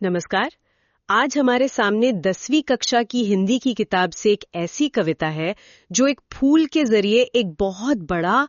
नमस्कार। आज हमारे सामने 10वीं कक्षा की हिंदी की किताब से एक ऐसी कविता है जो एक फूल के जरिए एक बहुत बड़ा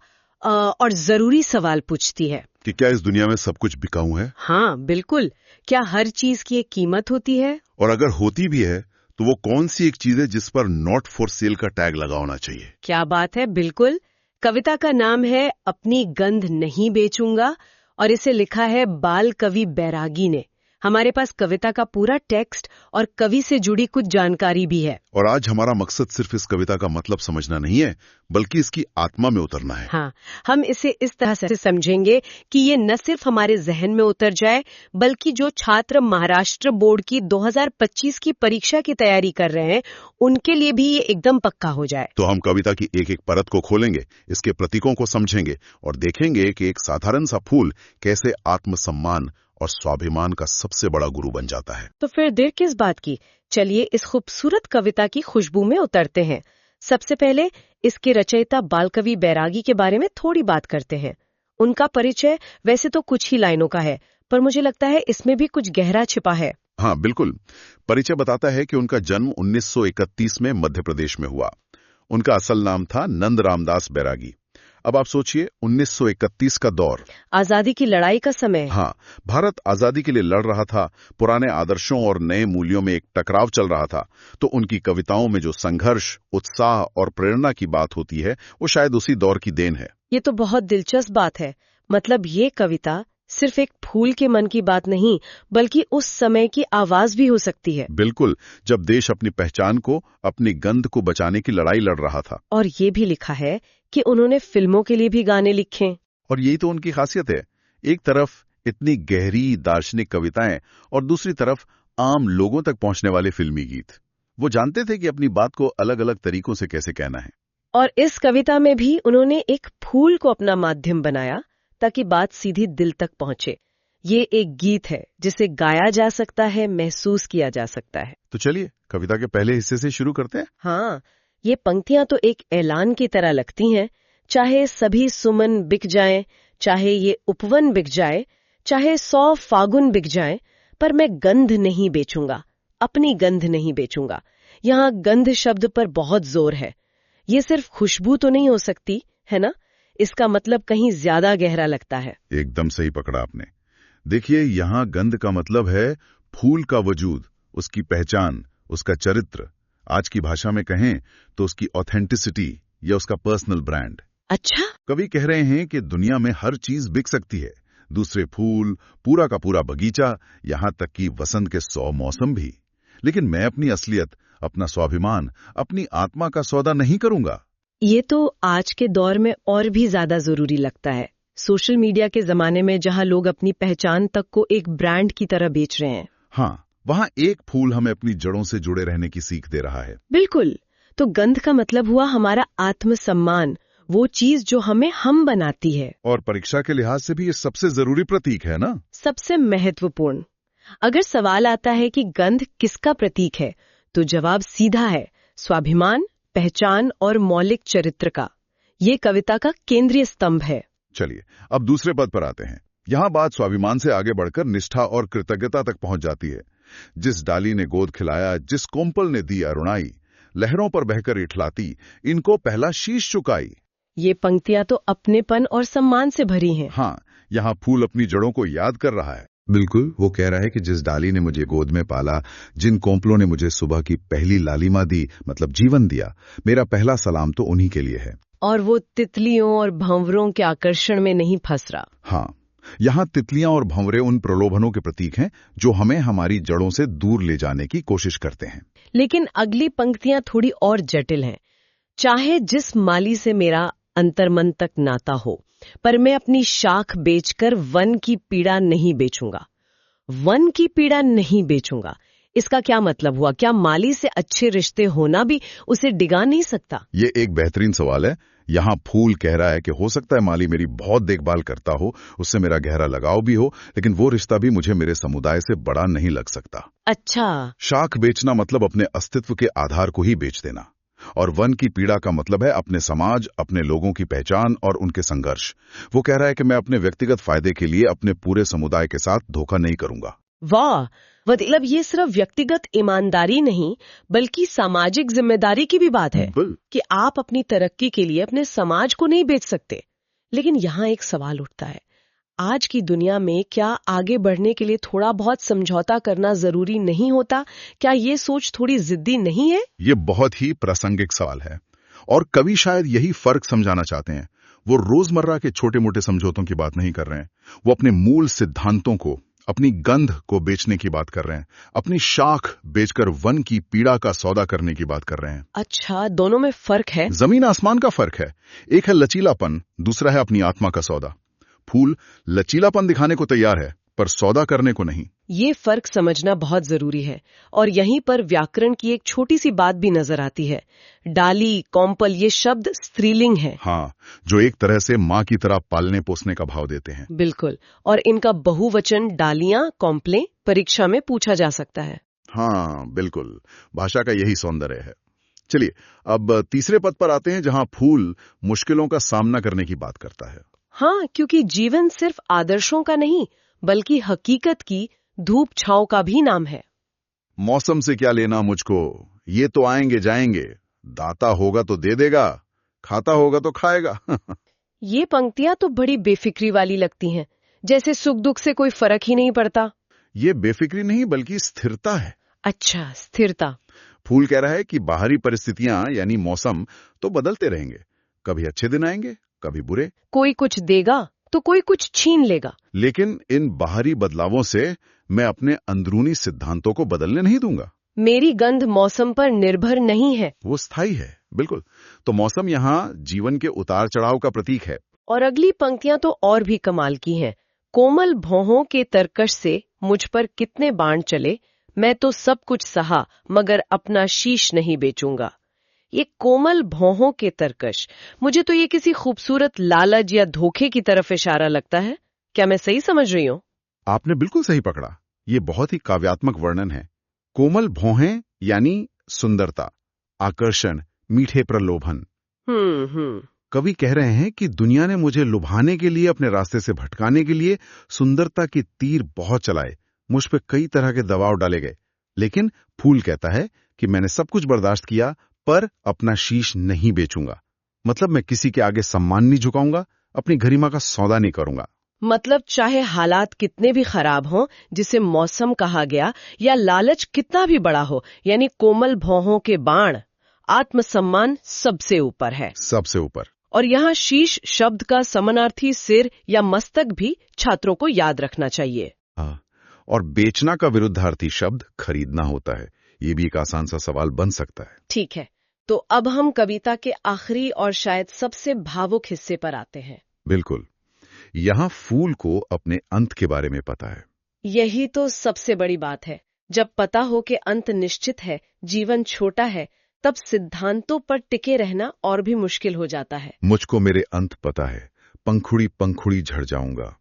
और जरूरी सवाल पूछती है कि क्या इस दुनिया में सब कुछ बिकाऊ है? हाँ बिल्कुल। क्या हर चीज की एक कीमत होती है? और अगर होती भी है तो वो कौन सी एक चीज है जिस पर नॉट फॉर सेल का टैग लगा होना चाहिए? क्या बात है, बिल्कुल। कविता का नाम है अपनी गंध नहीं बेचूंगा और इसे लिखा है बाल कवि बैरागी ने। हमारे पास कविता का पूरा टेक्स्ट और कवि से जुड़ी कुछ जानकारी भी है। और आज हमारा मकसद सिर्फ इस कविता का मतलब समझना नहीं है, बल्कि इसकी आत्मा में उतरना है। हाँ, हम इसे इस तरह से समझेंगे कि ये न सिर्फ हमारे जहन में उतर जाए, बल्कि जो छात्र महाराष्ट्र बोर्ड की 2025 की परीक्षा की तैयारी कर रहे हैं, उनके लिए भी ये एकदम पक्का हो जाए। तो हम कविता की एक एक परत को खोलेंगे, इसके प्रतीकों को समझेंगे और देखेंगे कि एक साधारण सा फूल कैसे आत्मसम्मान और स्वाभिमान का सबसे बड़ा गुरु बन जाता है। तो फिर देर किस बात की, चलिए इस खूबसूरत कविता की खुशबू में उतरते हैं। सबसे पहले इसके रचयिता बालकवि बैरागी के बारे में थोड़ी बात करते हैं। उनका परिचय वैसे तो कुछ ही लाइनों का है, पर मुझे लगता है इसमें भी कुछ गहरा छिपा है। हाँ बिल्कुल। परिचय बताता है कि उनका जन्म 1931 में मध्य प्रदेश में हुआ। उनका असल नाम था नंद रामदास बैरागी। अब आप सोचिए, 1931 का दौर, आजादी की लड़ाई का समय। हाँ, भारत आजादी के लिए लड़ रहा था। पुराने आदर्शों और नए मूल्यों में एक टकराव चल रहा था। तो उनकी कविताओं में जो संघर्ष, उत्साह और प्रेरणा की बात होती है, वो शायद उसी दौर की देन है। ये तो बहुत दिलचस्प बात है। मतलब ये कविता सिर्फ एक फूल के मन की बात नहीं, बल्कि उस समय की आवाज भी हो सकती है। बिल्कुल, जब देश अपनी पहचान को, अपनी गंध को बचाने की लड़ाई लड़ रहा था। और ये भी लिखा है कि उन्होंने फिल्मों के लिए भी गाने लिखे। और यही तो उनकी खासियत है। एक तरफ इतनी गहरी दार्शनिक कविताएं और दूसरी तरफ आम लोगों तक पहुंचने वाले फिल्मी गीत। वो जानते थे कि अपनी बात को अलग अलग तरीकों से कैसे कहना है। और इस कविता में भी उन्होंने एक फूल को अपना माध्यम बनाया ताकि बात सीधी दिल तक पहुंचे। ये एक गीत है जिसे गाया जा सकता है, महसूस किया जा सकता है। तो चलिए कविता के पहले हिस्से से शुरू करते हैं। हाँ, ये पंक्तियां तो एक ऐलान की तरह लगती हैं। चाहे सभी सुमन बिक जाएं, चाहे ये उपवन बिक जाए, चाहे 100 फागुन बिक जाएं, पर मैं गंध नहीं बेचूंगा, अपनी गंध नहीं बेचूंगा। यहाँ गंध शब्द पर बहुत जोर है। ये सिर्फ खुशबू तो नहीं हो सकती, है ना? इसका मतलब कहीं ज्यादा गहरा लगता है। एकदम सही पकड़ा आपने। देखिए, यहाँ गंध का मतलब है फूल का वजूद, उसकी पहचान, उसका चरित्र। आज की भाषा में कहें तो उसकी ऑथेंटिसिटी या उसका पर्सनल ब्रांड। अच्छा, कवि कह रहे हैं कि दुनिया में हर चीज बिक सकती है, दूसरे फूल, पूरा का पूरा बगीचा, यहाँ तक कि वसंत के 100 मौसम भी। लेकिन मैं अपनी असलियत, अपना स्वाभिमान, अपनी आत्मा का सौदा नहीं करूंगा। ये तो आज के दौर में और भी ज्यादा जरूरी लगता है। सोशल मीडिया के जमाने में जहां लोग अपनी पहचान तक को एक ब्रांड की तरह बेच रहे हैं। हाँ, वहाँ एक फूल हमें अपनी जड़ों से जुड़े रहने की सीख दे रहा है। बिल्कुल। तो गंध का मतलब हुआ हमारा आत्मसम्मान, वो चीज जो हमें हम बनाती है। और परीक्षा के लिहाज से भी ये सबसे जरूरी प्रतीक है ना? सबसे महत्वपूर्ण। अगर सवाल आता है कि गंध किसका प्रतीक है, तो जवाब सीधा है, स्वाभिमान, पहचान और मौलिक चरित्र का। ये कविता का केंद्रीय स्तंभ है। चलिए अब दूसरे पद पर आते हैं। यहाँ बात स्वाभिमान से आगे बढ़कर निष्ठा और कृतज्ञता तक पहुंच जाती है। जिस डाली ने गोद खिलाया, जिस कोम्पल ने दी अरुणाई, लहरों पर बहकर इठलाती, इनको पहला शीश चुकाई। ये पंक्तियां तो अपनेपन और सम्मान से भरी हैं। हाँ, यहाँ फूल अपनी जड़ों को याद कर रहा है। बिल्कुल, वो कह रहा है कि जिस डाली ने मुझे गोद में पाला, जिन कोम्पलों ने मुझे सुबह की पहली लालिमा दी, मतलब जीवन दिया, मेरा पहला सलाम तो उन्हीं के लिए है। और वो तितलियों और भंवरों के आकर्षण में नहीं फंस रहा। हाँ, यहाँ तितलियां और भंवरे उन प्रलोभनों के प्रतीक हैं जो हमें हमारी जड़ों से दूर ले जाने की कोशिश करते हैं। लेकिन अगली पंक्तियां थोड़ी और जटिल हैं। चाहे जिस माली से मेरा अंतर्मन तक नाता हो, पर मैं अपनी शाख बेचकर वन की पीड़ा नहीं बेचूंगा। वन की पीड़ा नहीं बेचूंगा, इसका क्या मतलब हुआ? क्या माली से अच्छे रिश्ते होना भी उसे डिगा नहीं सकता? ये एक बेहतरीन सवाल है। यहाँ फूल कह रहा है कि हो सकता है माली मेरी बहुत देखभाल करता हो, उससे मेरा गहरा लगाव भी हो, लेकिन वो रिश्ता भी मुझे मेरे समुदाय से बड़ा नहीं लग सकता। अच्छा, शाख बेचना मतलब अपने अस्तित्व के आधार को ही बेच देना। और वन की पीड़ा का मतलब है अपने समाज, अपने लोगों की पहचान और उनके संघर्ष। वो कह रहा है कि मैं अपने व्यक्तिगत फायदे के लिए अपने पूरे समुदाय के साथ धोखा नहीं करूंगा। वाह, मतलब ये सिर्फ व्यक्तिगत ईमानदारी नहीं बल्कि सामाजिक जिम्मेदारी की भी बात है कि आप अपनी तरक्की के लिए अपने समाज को नहीं बेच सकते। लेकिन यहाँ एक सवाल उठता है, आज की दुनिया में क्या आगे बढ़ने के लिए थोड़ा बहुत समझौता करना जरूरी नहीं होता? क्या ये सोच थोड़ी जिद्दी नहीं है? ये बहुत ही प्रासंगिक सवाल है और कवि शायद यही फर्क समझाना चाहते हैं। वो रोजमर्रा के छोटे मोटे समझौतों की बात नहीं कर रहे हैं, वो अपने मूल सिद्धांतों को, अपनी गंध को बेचने की बात कर रहे हैं, अपनी शाख बेचकर वन की पीड़ा का सौदा करने की बात कर रहे हैं। अच्छा, दोनों में फर्क है? जमीन आसमान का फर्क है। एक है लचीलापन, दूसरा है अपनी आत्मा का सौदा। फूल लचीलापन दिखाने को तैयार है पर सौदा करने को नहीं। ये फर्क समझना बहुत जरूरी है और यहीं पर व्याकरण की एक छोटी सी बात भी नजर आती है। डाली, कौंपल, ये शब्द स्त्रीलिंग है। हाँ, जो एक तरह से माँ की तरह पालने पोसने का भाव देते हैं। बिल्कुल, और इनका बहुवचन डालियां, कौंपलें परीक्षा में पूछा जा सकता है। हाँ बिल्कुल, भाषा का यही सौंदर्य है। चलिए अब तीसरे पद पर आते हैं जहां फूल मुश्किलों का सामना करने की बात करता है। हाँ, क्योंकि जीवन सिर्फ आदर्शों का नहीं बल्कि हकीकत की धूप छांव का भी नाम है। मौसम से क्या लेना मुझको, ये तो आएंगे जाएंगे, दाता होगा तो दे देगा, खाता होगा तो खाएगा। ये पंक्तियां तो बड़ी बेफिक्री वाली लगती हैं, जैसे सुख दुख से कोई फर्क ही नहीं पड़ता। ये बेफिक्री नहीं बल्कि स्थिरता है। अच्छा, स्थिरता। फूल कह रहा है कि बाहरी परिस्थितियां यानी मौसम तो बदलते रहेंगे, कभी अच्छे दिन आएंगे कभी बुरे, कोई कुछ देगा तो कोई कुछ छीन लेगा, लेकिन इन बाहरी बदलावों से मैं अपने अंदरूनी सिद्धांतों को बदलने नहीं दूंगा। मेरी गंध मौसम पर निर्भर नहीं है, वो स्थायी है। बिल्कुल, तो मौसम यहाँ जीवन के उतार चढ़ाव का प्रतीक है। और अगली पंक्तियां तो और भी कमाल की हैं। कोमल भौहों के तरकश से मुझ पर कितने बाण चले, मैं तो सब कुछ सहा मगर अपना शीश नहीं बेचूंगा। ये कोमल भौहों के तरकश, मुझे तो ये किसी खूबसूरत लालच या धोखे की तरफ इशारा लगता है। क्या मैं सही समझ रही हूँ? आपने बिल्कुल सही पकड़ा। ये बहुत ही काव्यात्मक वर्णन है। कोमल भौहें यानी सुंदरता, आकर्षण, मीठे प्रलोभन। कवि कह रहे हैं कि दुनिया ने मुझे लुभाने के लिए, अपने रास्ते से भटकाने के लिए सुंदरता के तीर बहुत चलाए, मुझ पे कई तरह के दबाव डाले गए, लेकिन फूल कहता है कि मैंने सब कुछ बर्दाश्त किया पर अपना शीश नहीं बेचूंगा। मतलब मैं किसी के आगे सम्मान नहीं झुकाऊंगा, अपनी गरिमा का सौदा नहीं करूंगा। मतलब चाहे हालात कितने भी खराब हों, जिसे मौसम कहा गया, या लालच कितना भी बड़ा हो, यानी कोमल भौहों के बाण, आत्मसम्मान सबसे ऊपर है, सबसे ऊपर। और यहाँ शीश शब्द का समानार्थी सिर या मस्तक भी छात्रों को याद रखना चाहिए। हाँ, और बेचना का विरुद्धार्थी शब्द खरीदना होता है। ये भी एक आसान सा सवाल बन सकता है। ठीक है, तो अब हम कविता के आखिरी और शायद सबसे भावुक हिस्से पर आते हैं। बिल्कुल, यहाँ फूल को अपने अंत के बारे में पता है। यही तो सबसे बड़ी बात है। जब पता हो कि अंत निश्चित है, जीवन छोटा है, तब सिद्धांतों पर टिके रहना और भी मुश्किल हो जाता है। मुझको मेरे अंत पता है, पंखुड़ी पंखुड़ी झड़ जाऊंगा,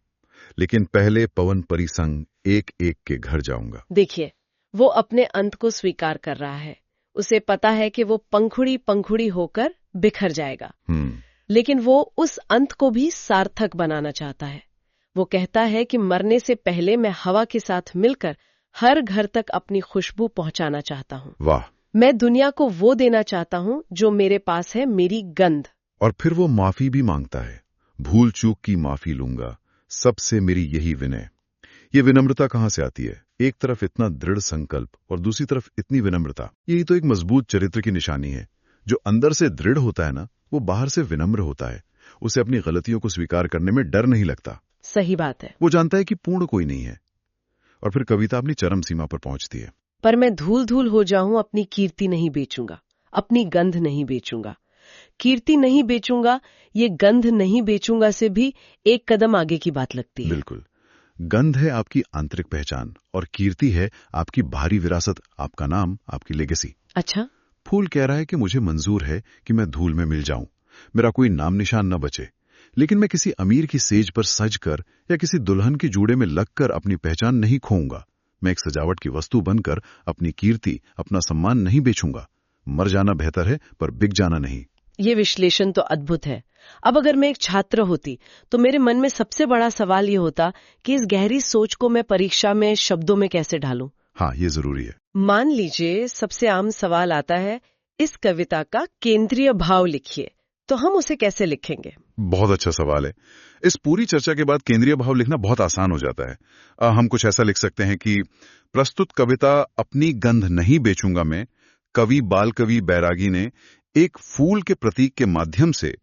लेकिन पहले पवन परी संग एक एक के घर जाऊंगा। देखिए, वो अपने अंत को स्वीकार कर रहा है। उसे पता है कि वो पंखुड़ी पंखुड़ी होकर बिखर जाएगा, लेकिन वो उस अंत को भी सार्थक बनाना चाहता है। वो कहता है कि मरने से पहले मैं हवा के साथ मिलकर हर घर तक अपनी खुशबू पहुंचाना चाहता हूँ। वाह! मैं दुनिया को वो देना चाहता हूँ जो मेरे पास है, मेरी गंध। और फिर वो माफी भी मांगता है, भूल चूक की माफी लूंगा, सबसे मेरी यही विनय। ये विनम्रता कहाँ से आती है? एक तरफ इतना दृढ़ संकल्प और दूसरी तरफ इतनी विनम्रता। यही तो एक मजबूत चरित्र की निशानी है। जो अंदर से दृढ़ होता है ना, वो बाहर से विनम्र होता है। उसे अपनी गलतियों को स्वीकार करने में डर नहीं लगता। सही बात है। वो जानता है कि पूर्ण कोई नहीं है। और फिर कविता अपनी चरम सीमा पर पहुंचती है। पर मैं धूल धूल हो जाऊं, अपनी कीर्ति नहीं बेचूंगा, अपनी गंध नहीं बेचूंगा। कीर्ति नहीं बेचूंगा, ये गंध नहीं बेचूंगा से भी एक कदम आगे की बात लगती है। बिल्कुल, गंध है आपकी आंतरिक पहचान और कीर्ति है आपकी बाहरी विरासत, आपका नाम, आपकी लेगेसी। अच्छा, फूल कह रहा है कि मुझे मंजूर है कि मैं धूल में मिल जाऊं, मेरा कोई नाम निशान न बचे, लेकिन मैं किसी अमीर की सेज पर सजकर या किसी दुल्हन की जूड़े में लगकर अपनी पहचान नहीं खोऊंगा। मैं एक सजावट की वस्तु बनकर अपनी कीर्ति, अपना सम्मान नहीं बेचूंगा। मर जाना बेहतर है पर बिक जाना नहीं। ये विश्लेषण तो अद्भुत है। अब अगर मैं एक छात्र होती तो मेरे मन में सबसे बड़ा सवाल ये होता कि इस गहरी सोच को मैं परीक्षा में शब्दों में कैसे ढालूं। हाँ, ये जरूरी है। मान लीजिए सबसे आम सवाल आता है, इस कविता का केंद्रीय भाव लिखिए, तो हम उसे कैसे लिखेंगे? बहुत अच्छा सवाल है। इस पूरी चर्चा के बाद केंद्रीय भाव लिखना बहुत आसान हो जाता है। हम कुछ ऐसा लिख सकते हैं कि प्रस्तुत कविता अपनी गंध नहीं बेचूंगा मैं, कवि बाल कवि बैरागी ने एक फूल के प्रतीक के माध्यम से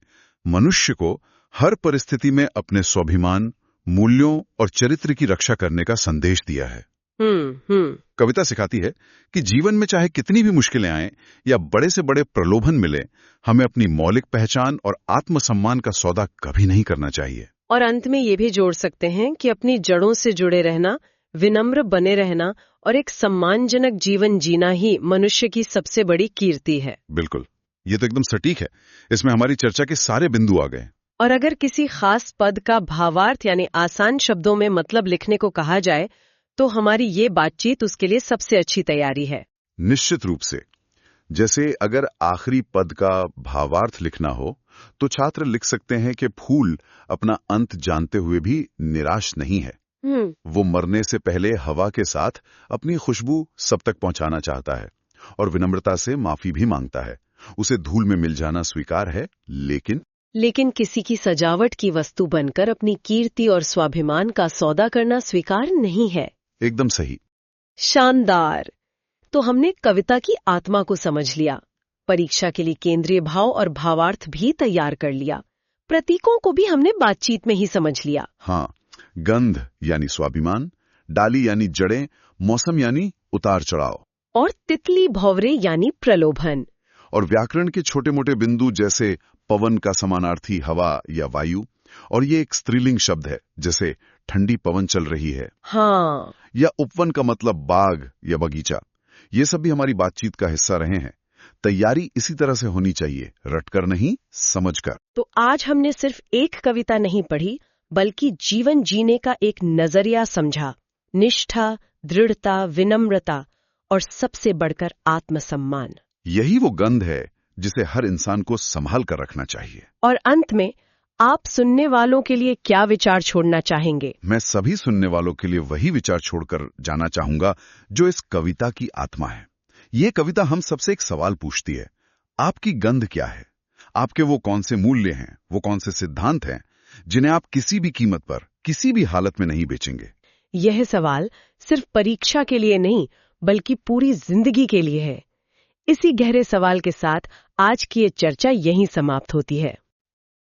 मनुष्य को हर परिस्थिति में अपने स्वाभिमान, मूल्यों और चरित्र की रक्षा करने का संदेश दिया है। कविता सिखाती है कि जीवन में चाहे कितनी भी मुश्किलें आएं या बड़े से बड़े प्रलोभन मिले, हमें अपनी मौलिक पहचान और आत्मसम्मान का सौदा कभी नहीं करना चाहिए। और अंत में ये भी जोड़ सकते हैं कि अपनी जड़ों से जुड़े रहना, विनम्र बने रहना और एक सम्मानजनक जीवन जीना ही मनुष्य की सबसे बड़ी कीर्ति है। बिल्कुल, ये तो एकदम सटीक है। इसमें हमारी चर्चा के सारे बिंदु आ गए। और अगर किसी खास पद का भावार्थ यानी आसान शब्दों में मतलब लिखने को कहा जाए तो हमारी ये बातचीत उसके लिए सबसे अच्छी तैयारी है। निश्चित रूप से। जैसे अगर आखिरी पद का भावार्थ लिखना हो तो छात्र लिख सकते हैं कि फूल अपना अंत जानते हुए भी निराश नहीं है। वो मरने से पहले हवा के साथ अपनी खुशबू सब तक पहुंचाना चाहता है और विनम्रता से माफी भी मांगता है। उसे धूल में मिल जाना स्वीकार है, लेकिन किसी की सजावट की वस्तु बनकर अपनी कीर्ति और स्वाभिमान का सौदा करना स्वीकार नहीं है। एकदम सही। शानदार। तो हमने कविता की आत्मा को समझ लिया, परीक्षा के लिए केंद्रीय भाव और भावार्थ भी तैयार कर लिया, प्रतीकों को भी हमने बातचीत में ही समझ लिया। हाँ, गंध यानी स्वाभिमान, डाली यानी जड़ें, मौसम यानी उतार चढ़ाव, और तितली भौवरे यानी प्रलोभन। और व्याकरण के छोटे मोटे बिंदु जैसे पवन का समानार्थी हवा या वायु, और ये एक स्त्रीलिंग शब्द है जैसे ठंडी पवन चल रही है। हाँ। या उपवन का मतलब बाग या बगीचा। ये सब भी हमारी बातचीत का हिस्सा रहे हैं। तैयारी इसी तरह से होनी चाहिए, रटकर नहीं, समझकर। तो आज हमने सिर्फ एक कविता नहीं पढ़ी, बल्कि जीवन जीने का एक नजरिया समझा। निष्ठा, दृढ़ता, विनम्रता और सबसे बढ़कर आत्मसम्मान। यही वो गंध है जिसे हर इंसान को संभाल कर रखना चाहिए। और अंत में आप सुनने वालों के लिए क्या विचार छोड़ना चाहेंगे? मैं सभी सुनने वालों के लिए वही विचार छोड़कर जाना चाहूंगा जो इस कविता की आत्मा है। ये कविता हम सबसे एक सवाल पूछती है, आपकी गंध क्या है? आपके वो कौन से मूल्य हैं, वो कौन से सिद्धांत हैं जिन्हें आप किसी भी कीमत पर, किसी भी हालत में नहीं बेचेंगे? यह सवाल सिर्फ परीक्षा के लिए नहीं, बल्कि पूरी जिंदगी के लिए है। इसी गहरे सवाल के साथ आज की ये चर्चा यहीं समाप्त होती है।